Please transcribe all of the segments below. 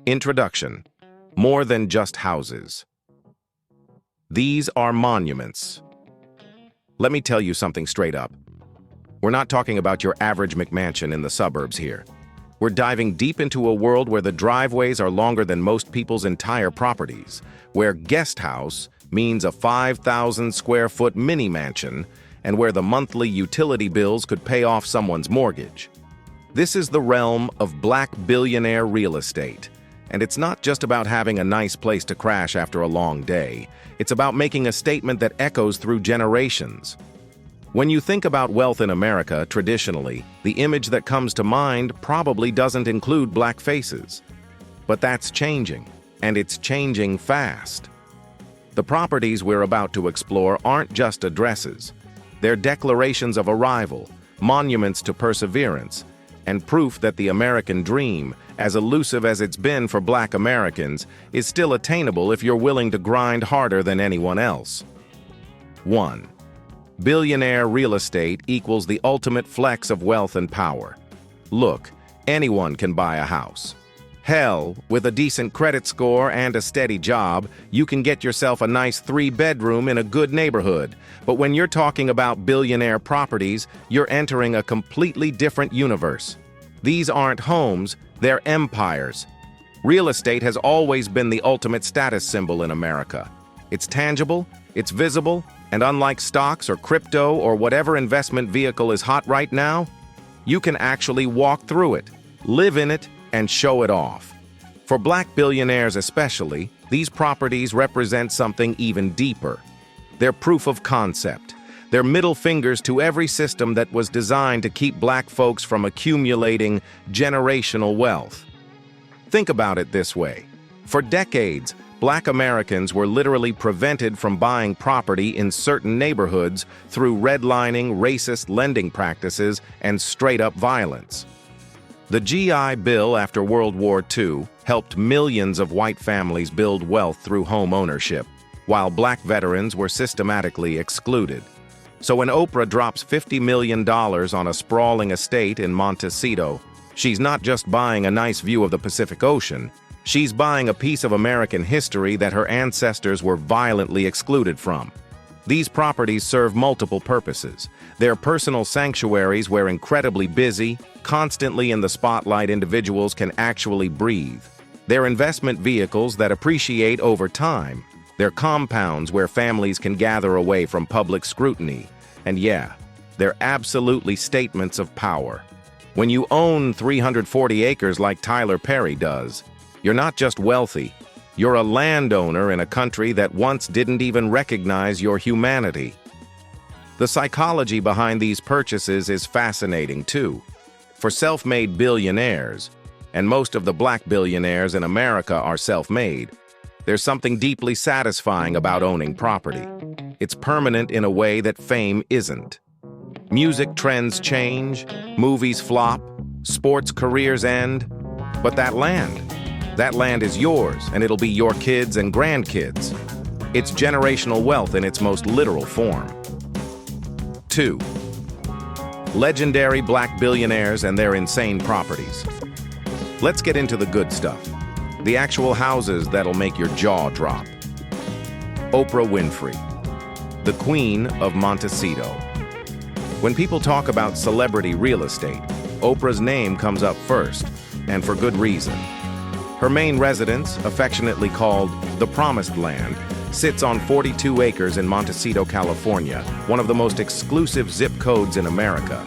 Introduction. More than just houses. These are monuments. Let me tell you something straight up. We're not talking about your average McMansion in the suburbs here. We're diving deep into a world where the driveways are longer than most people's entire properties, where guest house means a 5,000 square foot mini mansion, and where the monthly utility bills could pay off someone's mortgage. This is the realm of Black billionaire real estate. And it's not just about having a nice place to crash after a long day. It's about making a statement that echoes through generations. When you think about wealth in America, traditionally, the image that comes to mind probably doesn't include Black faces. But that's changing, and it's changing fast. The properties we're about to explore aren't just addresses. They're declarations of arrival, monuments to perseverance, and proof that the American dream, as elusive as it's been for Black Americans, is still attainable if you're willing to grind harder than anyone else. 1. Billionaire real estate equals the ultimate flex of wealth and power. Look, anyone can buy a house. Hell, with a decent credit score and a steady job, you can get yourself a nice 3-bedroom in a good neighborhood. But when you're talking about billionaire properties, you're entering a completely different universe. These aren't homes, they're empires. Real estate has always been the ultimate status symbol in America. It's tangible, it's visible, and unlike stocks or crypto or whatever investment vehicle is hot right now, you can actually walk through it, live in it, and show it off. For Black billionaires especially, these properties represent something even deeper. They're proof of concept. They're middle fingers to every system that was designed to keep Black folks from accumulating generational wealth. Think about it this way. For decades, Black Americans were literally prevented from buying property in certain neighborhoods through redlining, racist lending practices, and straight-up violence. The GI Bill after World War II helped millions of white families build wealth through home ownership, while Black veterans were systematically excluded. So when Oprah drops $50 million on a sprawling estate in Montecito, she's not just buying a nice view of the Pacific Ocean, she's buying a piece of American history that her ancestors were violently excluded from. These properties serve multiple purposes. They're personal sanctuaries where incredibly busy, constantly in the spotlight individuals can actually breathe. They're investment vehicles that appreciate over time. They're compounds where families can gather away from public scrutiny. And yeah, they're absolutely statements of power. When you own 340 acres like Tyler Perry does, you're not just wealthy. You're a landowner in a country that once didn't even recognize your humanity. The psychology behind these purchases is fascinating too. For self-made billionaires, and most of the Black billionaires in America are self-made, there's something deeply satisfying about owning property. It's permanent in a way that fame isn't. Music trends change, movies flop, sports careers end, but that land is yours, and it'll be your kids and grandkids. It's generational wealth in its most literal form. 2. Legendary Black billionaires and their insane properties. Let's get into the good stuff. The actual houses that'll make your jaw drop. Oprah Winfrey, the Queen of Montecito. When people talk about celebrity real estate, Oprah's name comes up first, and for good reason. Her main residence, affectionately called the Promised Land, sits on 42 acres in Montecito, California, one of the most exclusive zip codes in America.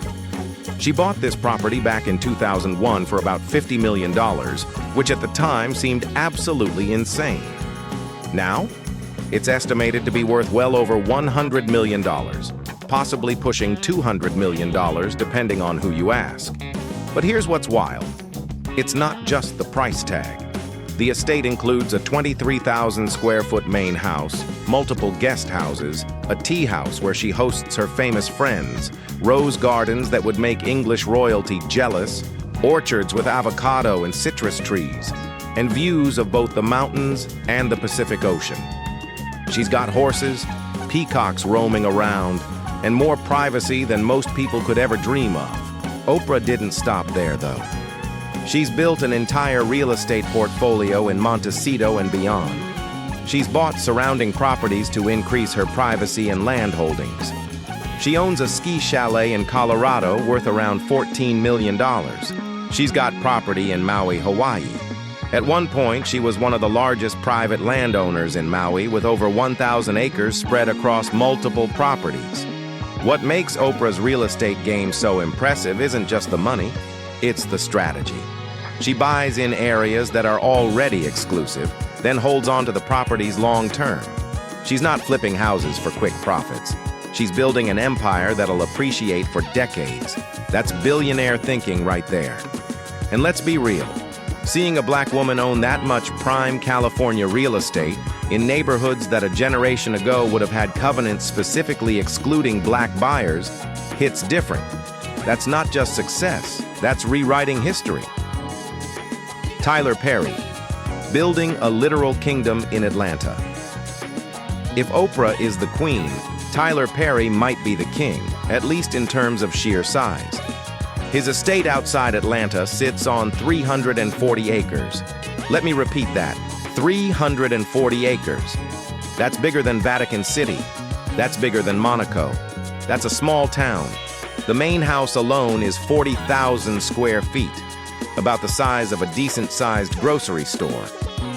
She bought this property back in 2001 for about $50 million, which at the time seemed absolutely insane. Now, it's estimated to be worth well over $100 million, possibly pushing $200 million depending on who you ask. But here's what's wild. It's not just the price tag. The estate includes a 23,000 square foot main house, multiple guest houses, a tea house where she hosts her famous friends, rose gardens that would make English royalty jealous, orchards with avocado and citrus trees, and views of both the mountains and the Pacific Ocean. She's got horses, peacocks roaming around, and more privacy than most people could ever dream of. Oprah didn't stop there, though. She's built an entire real estate portfolio in Montecito and beyond. She's bought surrounding properties to increase her privacy and land holdings. She owns a ski chalet in Colorado worth around $14 million. She's got property in Maui, Hawaii. At one point, she was one of the largest private landowners in Maui with over 1,000 acres spread across multiple properties. What makes Oprah's real estate game so impressive isn't just the money, it's the strategy. She buys in areas that are already exclusive, then holds on to the properties long term. She's not flipping houses for quick profits. She's building an empire that'll appreciate for decades. That's billionaire thinking right there. And let's be real. Seeing a black woman own that much prime California real estate in neighborhoods that a generation ago would have had covenants specifically excluding black buyers hits different. That's not just success, that's rewriting history. Tyler Perry, building a literal kingdom in Atlanta. If Oprah is the queen, Tyler Perry might be the king, at least in terms of sheer size. His estate outside Atlanta sits on 340 acres. Let me repeat that, 340 acres. That's bigger than Vatican City. That's bigger than Monaco. That's a small town. The main house alone is 40,000 square feet, about the size of a decent-sized grocery store,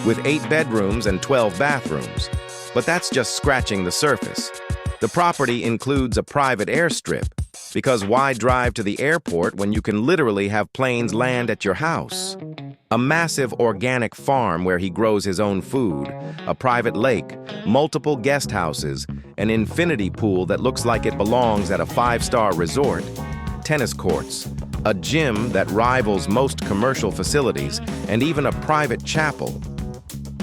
with 8 bedrooms and 12 bathrooms. But that's just scratching the surface. The property includes a private airstrip, because why drive to the airport when you can literally have planes land at your house? A massive organic farm where he grows his own food, a private lake, multiple guest houses, an infinity pool that looks like it belongs at a 5-star resort, tennis courts, a gym that rivals most commercial facilities, and even a private chapel.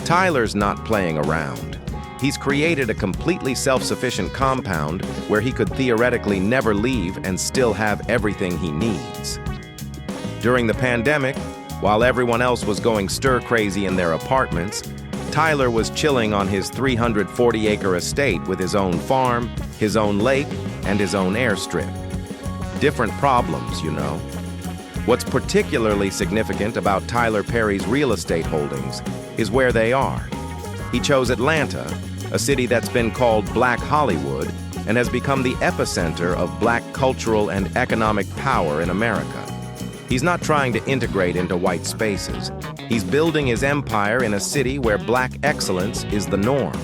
Tyler's not playing around. He's created a completely self-sufficient compound where he could theoretically never leave and still have everything he needs. During the pandemic, while everyone else was going stir-crazy in their apartments, Tyler was chilling on his 340-acre estate with his own farm, his own lake, and his own airstrip. Different problems, you know. What's particularly significant about Tyler Perry's real estate holdings is where they are. He chose Atlanta, a city that's been called Black Hollywood and has become the epicenter of black cultural and economic power in America. He's not trying to integrate into white spaces. He's building his empire in a city where black excellence is the norm.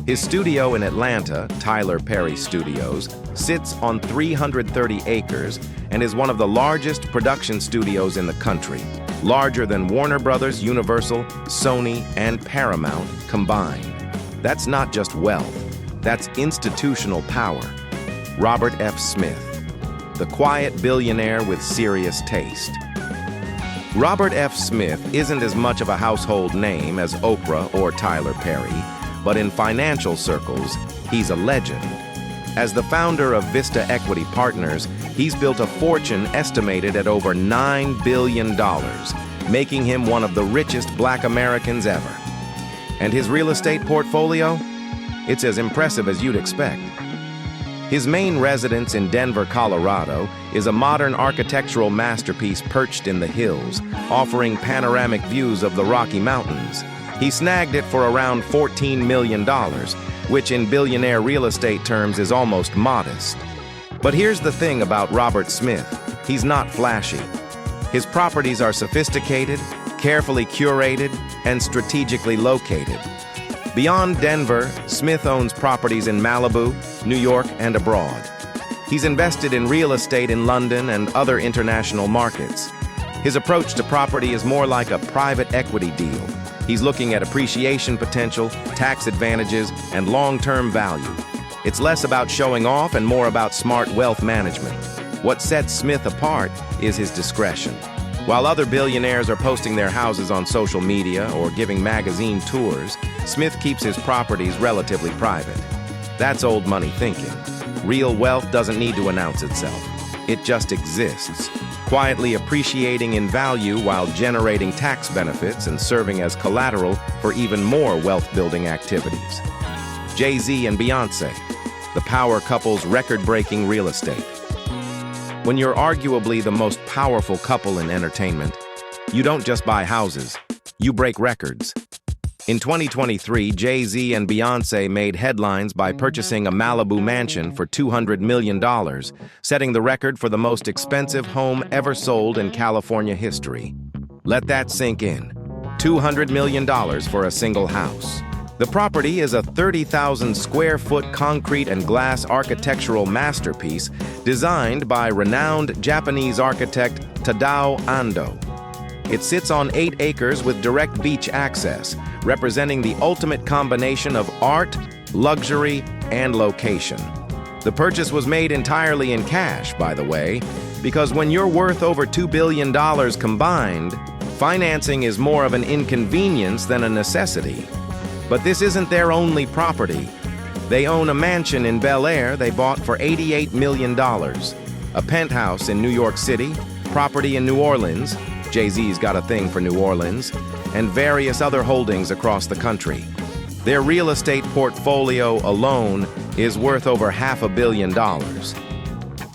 His studio in Atlanta, Tyler Perry Studios, sits on 330 acres and is one of the largest production studios in the country, larger than Warner Brothers, Universal, Sony, and Paramount combined. That's not just wealth, that's institutional power. Robert F. Smith, the quiet billionaire with serious taste. Robert F. Smith isn't as much of a household name as Oprah or Tyler Perry, but in financial circles, he's a legend. As the founder of Vista Equity Partners, he's built a fortune estimated at over $9 billion, making him one of the richest black Americans ever. And his real estate portfolio? It's as impressive as you'd expect. His main residence in Denver, Colorado, is a modern architectural masterpiece perched in the hills, offering panoramic views of the Rocky Mountains. He snagged it for around $14 million, which in billionaire real estate terms is almost modest. But here's the thing about Robert Smith. He's not flashy. His properties are sophisticated, carefully curated, and strategically located. Beyond Denver, Smith owns properties in Malibu, New York, and abroad. He's invested in real estate in London and other international markets. His approach to property is more like a private equity deal. He's looking at appreciation potential, tax advantages, and long-term value. It's less about showing off and more about smart wealth management. What sets Smith apart is his discretion. While other billionaires are posting their houses on social media or giving magazine tours, Smith keeps his properties relatively private. That's old money thinking. Real wealth doesn't need to announce itself. It just exists, quietly appreciating in value while generating tax benefits and serving as collateral for even more wealth-building activities. Jay-Z and Beyoncé, the power couple's record-breaking real estate. When you're arguably the most powerful couple in entertainment, You don't just buy houses, you break records. In 2023, Jay-Z and Beyoncé made headlines by purchasing a Malibu mansion for $200 million, setting the record for the most expensive home ever sold in California history. Let that sink in. $200 million for a single house. The property is a 30,000 square foot concrete and glass architectural masterpiece designed by renowned Japanese architect Tadao Ando. It sits on 8 acres with direct beach access, representing the ultimate combination of art, luxury, and location. The purchase was made entirely in cash, by the way, because when you're worth over $2 billion combined, financing is more of an inconvenience than a necessity. But this isn't their only property. They own a mansion in Bel Air they bought for $88 million, a penthouse in New York City, property in New Orleans, Jay-Z's got a thing for New Orleans, and various other holdings across the country. Their real estate portfolio alone is worth over $500 million.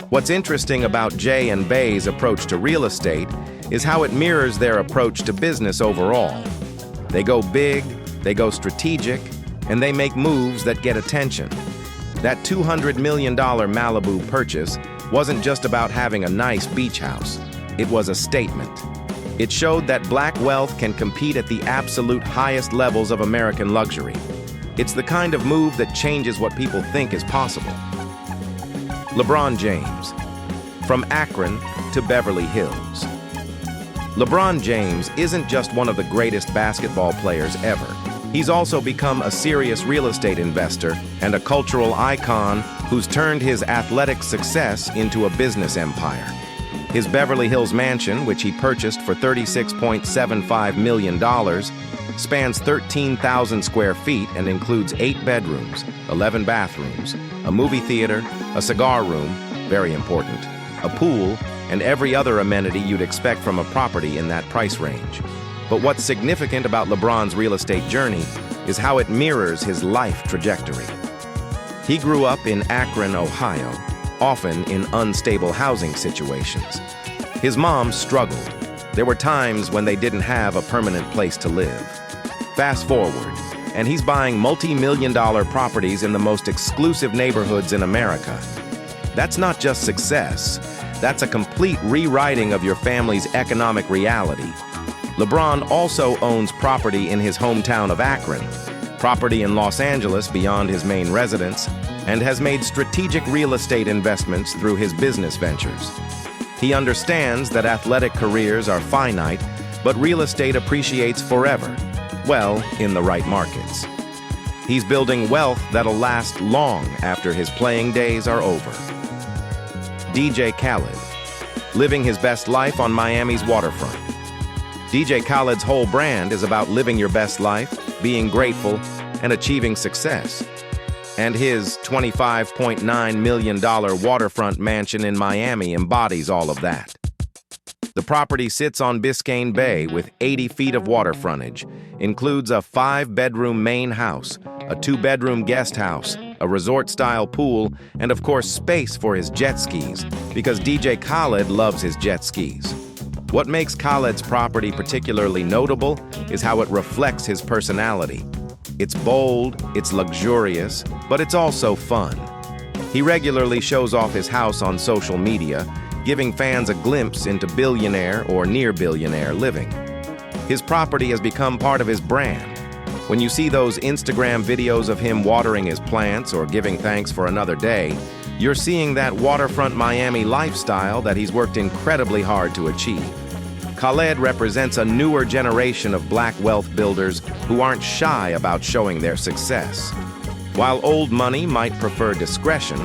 What's interesting about Jay and Bay's approach to real estate is how it mirrors their approach to business overall. They go big, they go strategic, and they make moves that get attention. That $200 million Malibu purchase wasn't just about having a nice beach house. It was a statement. It showed that black wealth can compete at the absolute highest levels of American luxury. It's the kind of move that changes what people think is possible. LeBron James. From Akron to Beverly Hills. LeBron James isn't just one of the greatest basketball players ever. He's also become a serious real estate investor and a cultural icon who's turned his athletic success into a business empire. His Beverly Hills mansion, which he purchased for $36.75 million, spans 13,000 square feet and includes 8 bedrooms, 11 bathrooms, a movie theater, a cigar room, very important, a pool, and every other amenity you'd expect from a property in that price range. But what's significant about LeBron's real estate journey is how it mirrors his life trajectory. He grew up in Akron, Ohio, often in unstable housing situations. His mom struggled. There were times when they didn't have a permanent place to live. Fast forward, and he's buying multi-million-dollar properties in the most exclusive neighborhoods in America. That's not just success. That's a complete rewriting of your family's economic reality. LeBron also owns property in his hometown of Akron, property in Los Angeles beyond his main residence, and has made strategic real estate investments through his business ventures. He understands that athletic careers are finite, but real estate appreciates forever, well, in the right markets. He's building wealth that'll last long after his playing days are over. DJ Khaled, living his best life on Miami's waterfront. DJ Khaled's whole brand is about living your best life, being grateful, and achieving success. And his $25.9 million waterfront mansion in Miami embodies all of that. The property sits on Biscayne Bay with 80 feet of water frontage, includes a 5-bedroom main house, a 2-bedroom guest house, a resort-style pool, and of course space for his jet skis, because DJ Khaled loves his jet skis. What makes Khaled's property particularly notable is how it reflects his personality. It's bold, it's luxurious, but it's also fun. He regularly shows off his house on social media, giving fans a glimpse into billionaire or near-billionaire living. His property has become part of his brand. When you see those Instagram videos of him watering his plants or giving thanks for another day, you're seeing that waterfront Miami lifestyle that he's worked incredibly hard to achieve. Khaled represents a newer generation of black wealth builders who aren't shy about showing their success. While old money might prefer discretion,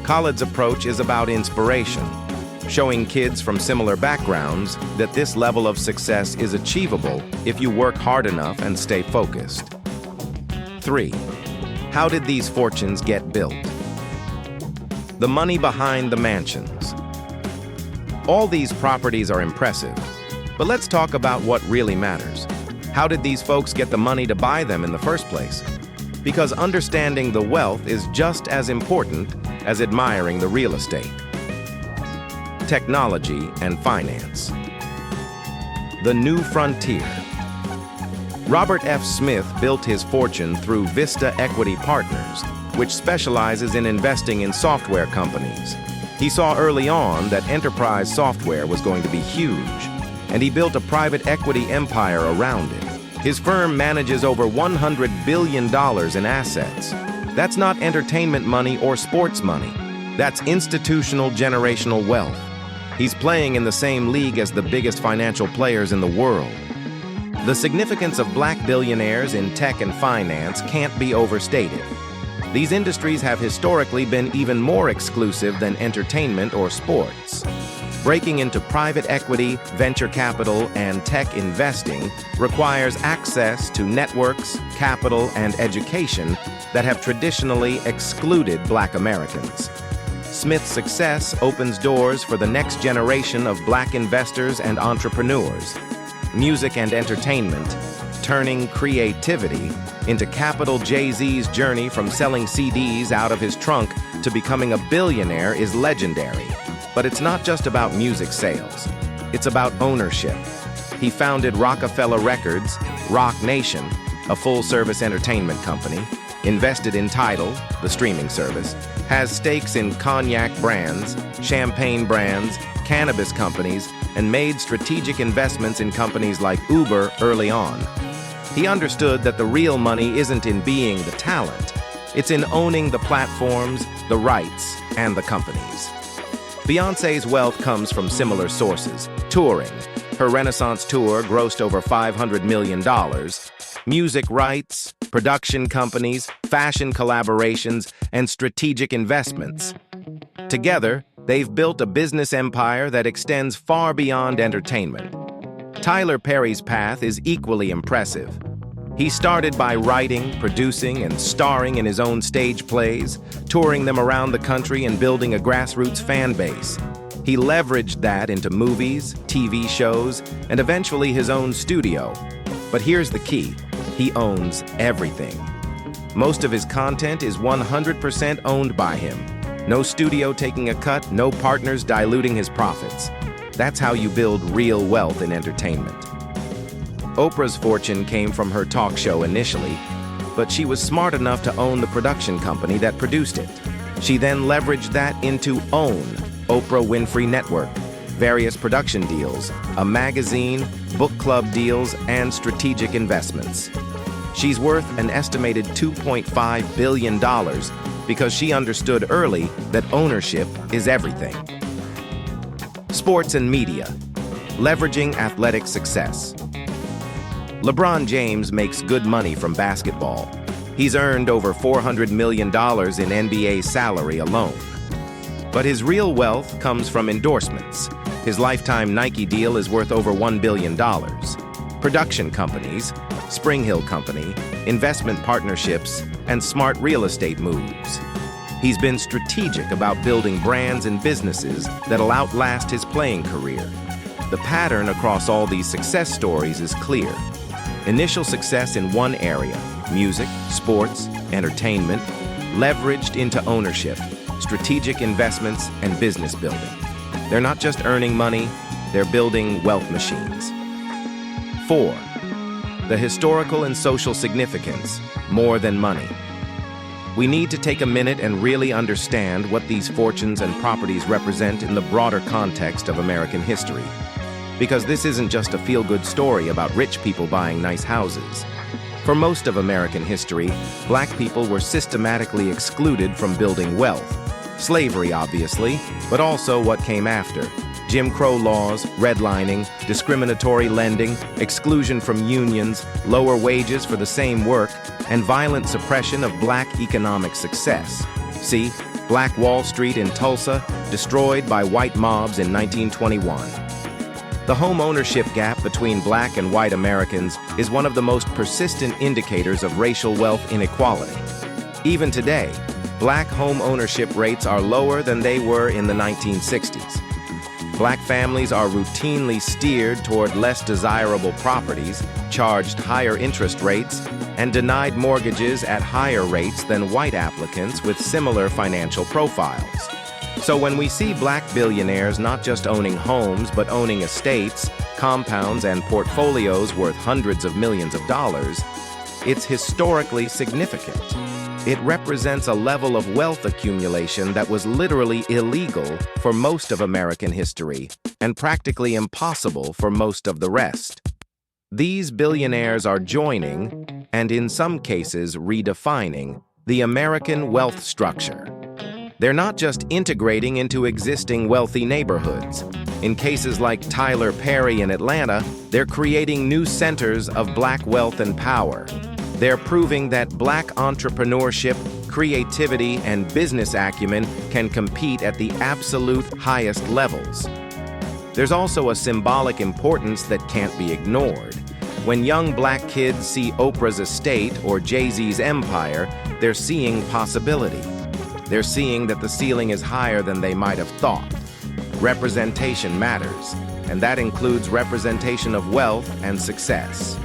Khaled's approach is about inspiration, showing kids from similar backgrounds that this level of success is achievable if you work hard enough and stay focused. 3. How did these fortunes get built? The money behind the mansions. All these properties are impressive, but let's talk about what really matters. How did these folks get the money to buy them in the first place? Because understanding the wealth is just as important as admiring the real estate. Technology and finance. The New Frontier. Robert F. Smith built his fortune through Vista Equity Partners, which specializes in investing in software companies. He saw early on that enterprise software was going to be huge, and he built a private equity empire around it. His firm manages over $100 billion in assets. That's not entertainment money or sports money. That's institutional generational wealth. He's playing in the same league as the biggest financial players in the world. The significance of black billionaires in tech and finance can't be overstated. These industries have historically been even more exclusive than entertainment or sports. Breaking into private equity, venture capital, and tech investing requires access to networks, capital, and education that have traditionally excluded Black Americans. Smith's success opens doors for the next generation of Black investors and entrepreneurs. Music and entertainment, turning creativity into capital. Jay-Z's journey from selling CDs out of his trunk to becoming a billionaire is legendary. But it's not just about music sales. It's about ownership. He founded Rockefeller Records, Roc Nation, a full-service entertainment company, invested in Tidal, the streaming service, has stakes in cognac brands, champagne brands, cannabis companies, and made strategic investments in companies like Uber early on. He understood that the real money isn't in being the talent. It's in owning the platforms, the rights, and the companies. Beyoncé's wealth comes from similar sources. Touring. Her Renaissance tour grossed over $500 million. Music rights, production companies, fashion collaborations, and strategic investments. Together, they've built a business empire that extends far beyond entertainment. Tyler Perry's path is equally impressive. He started by writing, producing, and starring in his own stage plays, touring them around the country and building a grassroots fan base. He leveraged that into movies, TV shows, and eventually his own studio. But here's the key: he owns everything. Most of his content is 100% owned by him. No studio taking a cut, no partners diluting his profits. That's how you build real wealth in entertainment. Oprah's fortune came from her talk show initially, but she was smart enough to own the production company that produced it. She then leveraged that into OWN, Oprah Winfrey Network, various production deals, a magazine, book club deals, and strategic investments. She's worth an estimated $2.5 billion because she understood early that ownership is everything. Sports and media, leveraging athletic success. LeBron James makes good money from basketball. He's earned over $400 million in NBA salary alone. But his real wealth comes from endorsements. His lifetime Nike deal is worth over $1 billion. Production companies, Spring Hill Company, investment partnerships, and smart real estate moves. He's been strategic about building brands and businesses that'll outlast his playing career. The pattern across all these success stories is clear. Initial success in one area, music, sports, entertainment, leveraged into ownership, strategic investments, and business building. They're not just earning money, they're building wealth machines. 4. The historical and social significance, more than money. We need to take a minute and really understand what these fortunes and properties represent in the broader context of American history. Because this isn't just a feel-good story about rich people buying nice houses. For most of American history, Black people were systematically excluded from building wealth. Slavery, obviously, but also what came after. Jim Crow laws, redlining, discriminatory lending, exclusion from unions, lower wages for the same work, and violent suppression of Black economic success. See, Black Wall Street in Tulsa, destroyed by white mobs in 1921. The home ownership gap between Black and white Americans is one of the most persistent indicators of racial wealth inequality. Even today, Black home ownership rates are lower than they were in the 1960s. Black families are routinely steered toward less desirable properties, charged higher interest rates, and denied mortgages at higher rates than white applicants with similar financial profiles. So when we see black billionaires not just owning homes, but owning estates, compounds, and portfolios worth hundreds of millions of dollars, it's historically significant. It represents a level of wealth accumulation that was literally illegal for most of American history and practically impossible for most of the rest. These billionaires are joining, and in some cases redefining, the American wealth structure. They're not just integrating into existing wealthy neighborhoods. In cases like Tyler Perry in Atlanta, they're creating new centers of black wealth and power. They're proving that black entrepreneurship, creativity, and business acumen can compete at the absolute highest levels. There's also a symbolic importance that can't be ignored. When young black kids see Oprah's estate or Jay-Z's empire, they're seeing possibility. They're seeing that the ceiling is higher than they might have thought. Representation matters, and that includes representation of wealth and success.